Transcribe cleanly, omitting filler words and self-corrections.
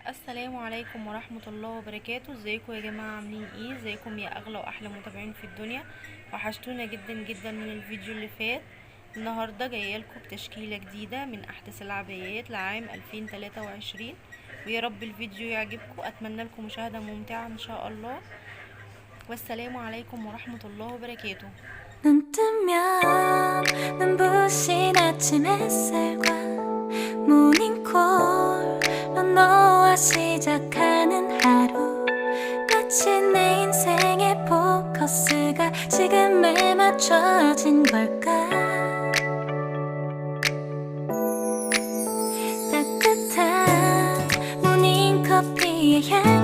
السلام عليكم ورحمة الله وبركاته. ازيكم يا جماعة؟ عاملين ايه؟ ازيكم يا اغلى واحلى متابعين في الدنيا؟ وحشتونا جدا جدا من الفيديو اللي فات. النهاردة جاية لكم بتشكيلة جديدة من احدث العبايات لعام 2023، ويا رب الفيديو يعجبكم. اتمنى لكم مشاهدة ممتعة ان شاء الله، والسلام عليكم ورحمة الله وبركاته. 눈 뜨면 눈부신 아침 햇살과 모닝콜로 너와 시작하는 하루, 마치 내 인생의 포커스가 지금에 맞춰진 걸까. 따뜻한 모닝커피의 향